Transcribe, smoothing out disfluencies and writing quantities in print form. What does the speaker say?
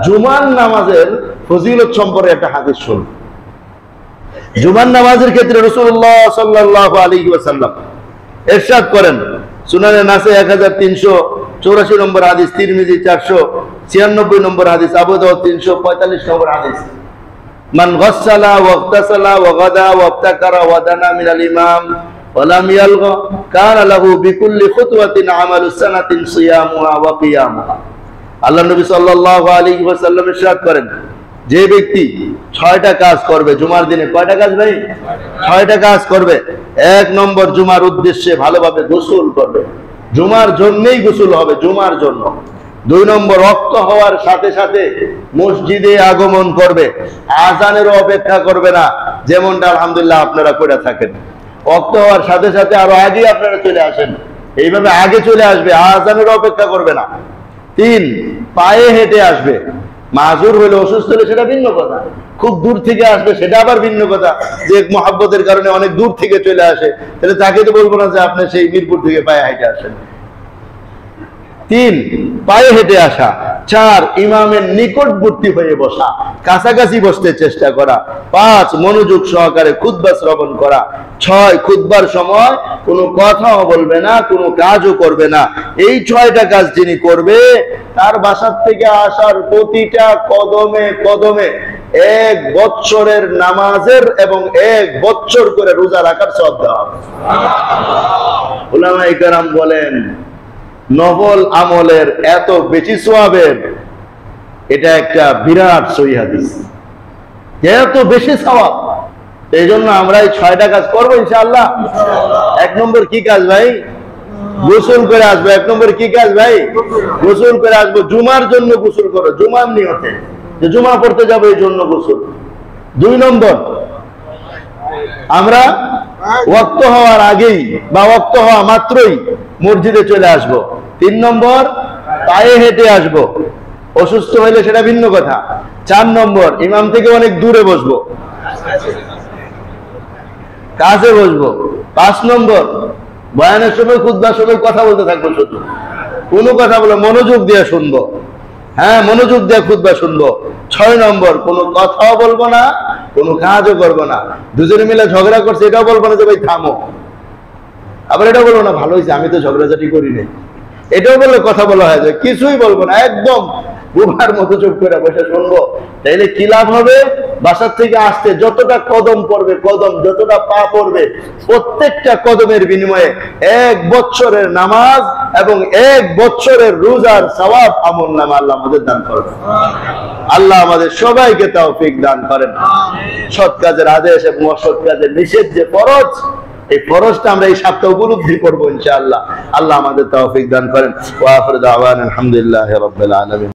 জুমার নামাজের ফজিলত সম্পর্কে একটা হাদিস শুনুন। জুমার নামাজের ক্ষেত্রে রাসূলুল্লাহ সাল্লাল্লাহু আলাইহি ওয়াসাল্লাম ইরশাদ করেন, সুনানে নাসাই 1384 নম্বর হাদিস, তিরমিজি 496 নম্বর হাদিস, আবু দাউদ 345 নম্বর হাদিস, মান গাসসালা ওয়া ইগতাসালা ওয়া গাদা ওয়া ইবতাকারা ওয়া দানা মিনাল ইমাম ওয়া লাম ইয়ালগা কানা লাহু বিকুল্লি খুতওয়াতিন আমালু সানাতিন সিয়ামুহা ওয়া কিয়ামুহা। আল্লাহ নবী সাল্লাল্লাহু আলাইহি ওয়াসাল্লাম ইরশাদ করেন, যে ব্যক্তি 6টা কাজ করবে জুমার দিনে, কয়টা কাজ ভাই? 6টা কাজ করবে। 1 নম্বর, জুমার উদ্দেশ্যে ভালোভাবে গোসল করবে, জুমার জন্যই গোসল হবে, জুমার জন্য। 2 নম্বর, ওয়াক্ত হওয়ার সাথে সাথে মসজিদে আগমন করবে, আযানেরও অপেক্ষা করবে না, যেমনটা আলহামদুলিল্লাহ আপনারা করে থাকেন। ওয়াক্ত হওয়ার সাথে সাথে আরো আগে আপনারা চলে আসেন, এইভাবে আগে চলে আসবে, আযানেরও অপেক্ষা করবে না। 3, পায়ে হেঁটে আসবে। মাজুর হলে, অসুস্থ হলে সেটা ভিন্ন কথা, খুব দূর থেকে আসবে সেটা আবার ভিন্ন কথা। যে মহব্বতের কারণে অনেক দূর থেকে চলে আসে, তাহলে তাকে তো বলবো না যে আপনি সেই মিরপুর থেকে পায়ে হেঁটে আসেন। 3, পায়ে হেঁটে আসা। 4, ইমামের নিকটবর্তী হয়ে বসা, কাছাকাছি বসতে চেষ্টা করা। 5, মনোযোগ সহকারে খুতবা শ্রবণ করা। 6, খুতবার সময় কোনো কথাও বলবে না, কোনো কাজও করবে না। এই 6টা কাজ যিনি করবে, তার বাসার থেকে আসার প্রতিটা কদমে কদমে 1 বছরের নামাজের এবং 1 বছর করে রোজা রাখার সওয়াব দেওয়া হবে। উলামায়ে কেরাম বলেন, নফল আমলের এত বেশি সওয়াবের, এটা একটা বিরাট সহিহ হাদিস, এত বেশি সওয়াব। এই জন্য আমরা এই 6টা কাজ করবো ইনশাআল্লাহ। 1 নম্বর কি কাজ ভাই? গোসল করে আসবো। 1 নম্বর কি কাজ ভাই? গোসল করে আসবো। জুমার জন্য গোসল করো, জুমার নিয়তে, যে জুমা পড়তে যাবো এই জন্য গোসল। 2 নম্বর, আমরা ওয়াক্ত হওয়ার আগেই বা ওয়াক্ত হওয়া মাত্রই মসজিদে চলে আসব। 3 নম্বর, পায়ে হেঁটে আসব, অসুস্থ হইলে সেটা ভিন্ন কথা। 4 নম্বর, ইমাম থেকে অনেক দূরে বসবো, কাছে বসবো। 5 নম্বর, বয়ানের সময় খুতবার সময় কথা বলতে থাকবো, শুধু কোনো কথা বলে মনোযোগ দিয়ে শুনবো, হ্যাঁ মনোযোগ দিয়ে খুতবা শুনবো। 6 নম্বর, কোনো কথাও বলবো না, কোনো কাজও করবো না। দুজনে মিলে ঝগড়া করছে এটাও বলবো না যে ভাই থামো, আবার এটাও বলবো না ভালো হয়েছে আমি তো ঝগড়াঝাটি করি নাই, এটাও বললে কথা বলা হয় যায়, কিছুই বলবো না, একদম বুবার মতো চুপ করে বসে শুনবো। তাইলে কি লাভ হবে? বাসার থেকে আসতে যতটা কদম পড়বে, কদম যতটা পা পড়বে, প্রত্যেকটা কদমের বিনিময়ে 1 বছরের নামাজ এবং 1 বছরের রোজার সওয়াব আমলনামা আল্লাহ আমাদের দান করবেন। আল্লাহ আমাদের সবাইকে তৌফিক দান করেন। সৎ কাজের আদেশ এবং অসৎ কাজের নিষেধ যে ফরজ, এই ফরজটা আমরা এই সপ্তাহে উপলব্ধি করবো ইনশাআল্লাহ। আল্লাহ আমাদের তৌফিক দান করেন। ওয়া আখিরু দাওয়ানা আলহামদুলিল্লাহি রাব্বিল আলামিন।